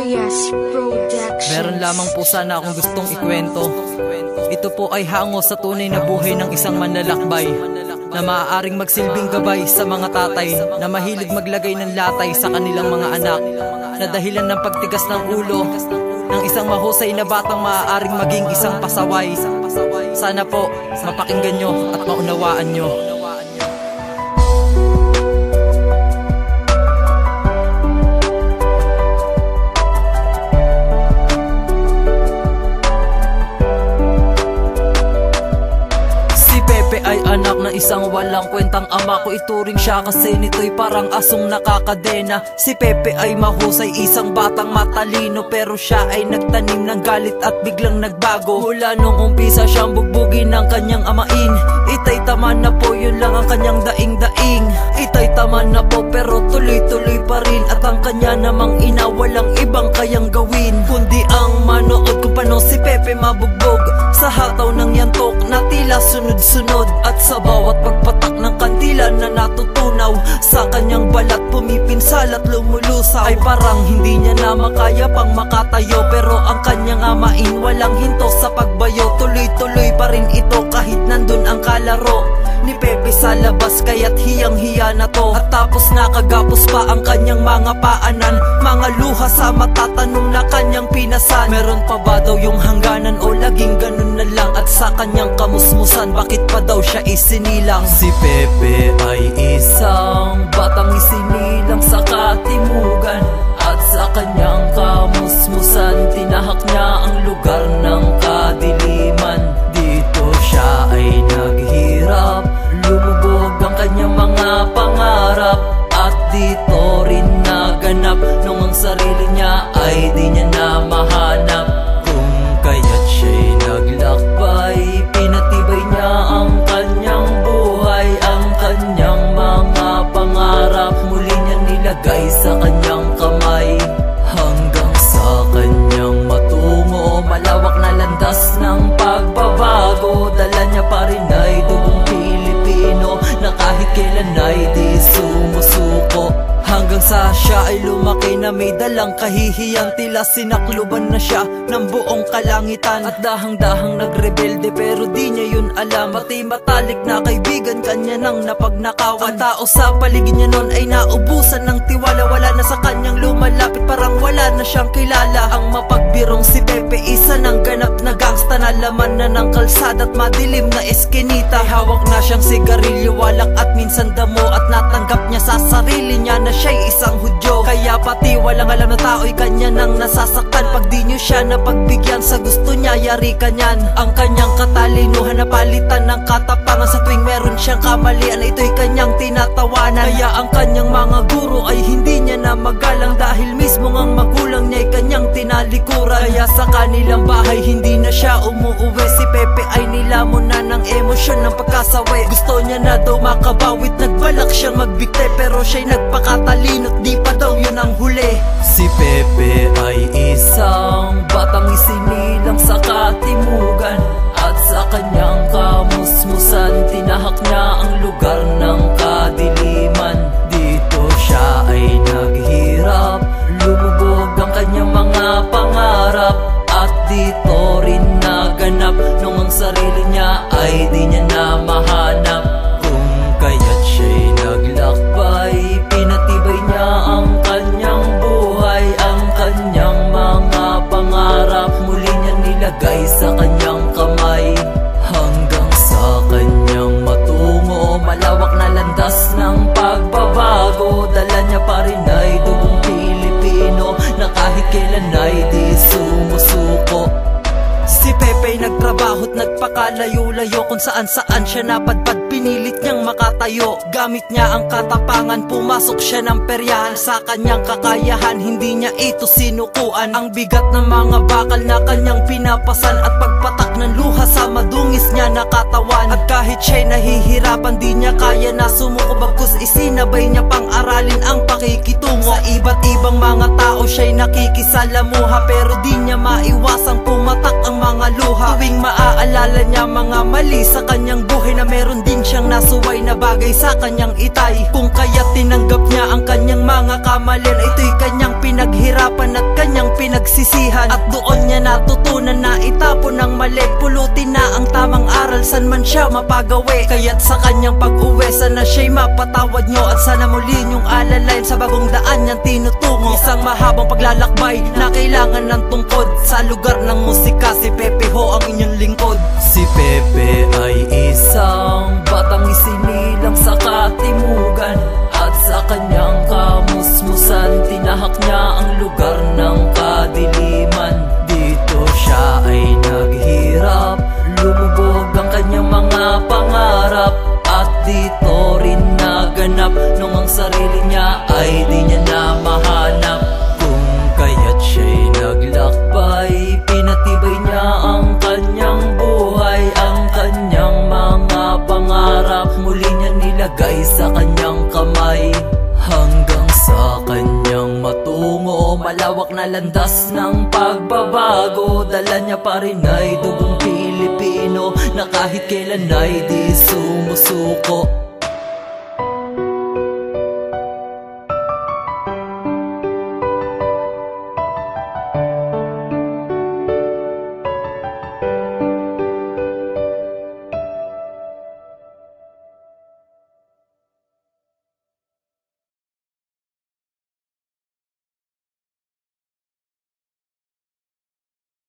Reyes Production. Meron lamang po sana akong gustong ikwento. Ito po ay hango sa tunay na buhay ng isang manlalakbay na maaaring magsilbing gabay sa mga tatay na mahilig maglagay ng latay sa kanilang mga anak, na dahilan ng pagtigas ng ulo ng isang mahusay na batang maaaring maging isang pasaway. Sana po mapakinggan nyo at maunawaan nyo. Ay anak na isang walang kwentang ama ko, ituring siya kasi nito'y parang asong nakakadena. Si Pepe ay mahusay, isang batang matalino, pero siya ay nagtanim ng galit at biglang nagbago. Mula nung umpisa siyang bugbugin ng kanyang amain. Itay taman na po, yun lang ang kanyang daing-daing. Itay taman na po, pero tuloy-tuloy pa rin. At ang kanya namang ina, walang ibang kayang gawin kundi ang manood kung paano si Pepe mabugbog sa hataw ng yantok na tila sunod-sunod. At sa bawat pagpatak ng kandila na natutunaw sa kanyang balat, pumipinsal at lumulusaw. Ay parang hindi niya na makaya pang makatayo, pero ang kanyang amain walang hinto sa pagbayo. Tuloy-tuloy pa rin ito kahit nandun ang kalaro ni Pepe sa labas, kaya't hiyang-hiya na to. At tapos nakagapos pa ang kanyang mga paanan, mga luha sa matatanong na kanyang pinasan. Meron pa ba daw yung hangganan o laging ganun na lang? At sa kanyang kamusmusan, bakit pa daw siya isinilang? Si Pepe ay isang batang isinilang sa katimugan, at sa kanyang kamusmusan, tinahak niya ang lugar ng kadiliman. Dito siya ay naghirap, lumubog ang kanyang mga pangarap, at dito rin naganap nung ang sarili niya ay di niya na mahanap. Kung kaya't siya'y naglakbay, pinatibay niya ang kanyang buhay, ang kanyang mga pangarap muli niya nilagay sa kanyang kamay. Hanggang sa kanyang matungo, malawak na landas ng pagbabago, dala niya pa rin ay dugong Pilipino na kahit kailan ay di sumusuko. Hanggang sa siya ay lumaki na may dalang kahihiyan, tila sinakluban na siya ng buong kalangitan. At dahang-dahang nagrebelde pero di niya yun alam, pati matalik na kaibigan kanya nang napagnakawan. Ang tao sa paligid niya nun ay naubusan ng tiwala, wala na sa kanyang lumalapit, parang wala na siyang kilala. Ang mapagbirong si Pepe, isa ng ganap na gangsta na laman na ng kalsada at madilim na eskinita. Ay hawak na siyang sigarilyo, walak at minsan damo, at natanggap niya sa sarili niya na siya'y isang Hudyo. Kaya pati walang alam na tao'y kanya nang nasasaktan pag di niyo siya napagbigyan sa gusto niya, yari kanyan. Ang kanyang katalinuhan na palitan ng katapangan sa tuwing meron siyang kamalian, ito'y kanyang tinatawanan. Kaya ang kanyang mga guro ay hindi niya na magalang, dahil mismo ang magulang niya'y kanyang tinalikuran. Kaya sa kanilang bahay hindi na siya umuuwi, si Pepe ay nilamon na ng emosyon ng pagkasawi. Gusto niya na daw makabawit, nagbalak siyang magbigti, pero siya'y nagpakatalino't di pa daw yun ang huli. Si Pepe ay isang batang isinilang sa katimugan, at sa kanyang kamusmusan, tinahak niya ang lugar ng kadiliman. Dito siya ay naghirap, lumubog ang kanyang mga pangarap, at dito rin naganap nung ang sarili niya ay di niya na mahanap. Kung kaya't siya'y naglakbay, pinatibay niya ang kanyang buhay, ang kanyang mga pangarap muli niya nilagay sa kanyang kamay. Hanggang sa kanyang matungo, malawak na landas ng pagbabago, dala niya pa rin ay dugong Pilipino na kahit kailan ay di sumusuko. Si Pepe nagtrabaho't nagpakalayo-layo, kung saan-saan siya napadpad, pinilit niyang makatayo. Gamit niya ang katapangan, pumasok siya ng peryahan. Sa kanyang kakayahan, hindi niya ito sinukuan. Ang bigat ng mga bakal na kanyang pinapasan, at pagpatak ng luha sa madungis niya na katawan. At kahit siya'y nahihirapan, di niya kaya na sumuko, bagkus isinabay niya pang aralin ang pakikitungo. Sa iba't ibang mga tao siya'y nakikisalamuha, pero di niya maiwasang pumatak ang mga luha. Tuwing maaalala niya mga mali sa kanyang buhay, na meron din siyang nasuway na bagay sa kanyang itay. Kung kaya tinanggap niya ang kanyang mga kamalian, ito'y kanyang pinaghirapan at kanyang pinagsisihan, at doon niya natutunan na itapon ang mali. Pulutin na ang tamang aral, san man siya mapagawi. Kaya't sa kanyang pag-uwi, sana siya'y mapatawad nyo, at sana muli niyong alalayan sa bagong daan niyang tinutungo. Isang mahabang paglalakbay na kailangan ng tungkod. Sa lugar ng musika, si Pepe ho ang inyong lingkod. Si Pepe ay isang batang isinilang sa katimugan, at sa kanyang kamusmusan, tinahak niya ang lugar ng kadiliman. Dito siya ay naghirap, lumubog ang kanyang mga pangarap, at dito rin naganap nung ang sarili niya ay di niya na mahanap. Kung kaya't siya'y naglakbay, pinatibay niya ang kanyang buhay, ang kanyang mga pangarap muli niya nilagay sa kanyang kamay. Hanggang sa kanyang matungo, malawak na landas ng pagbabago. Dala niya pa rin ay dugong Pilipino na kahit kailan ay di sumusuko.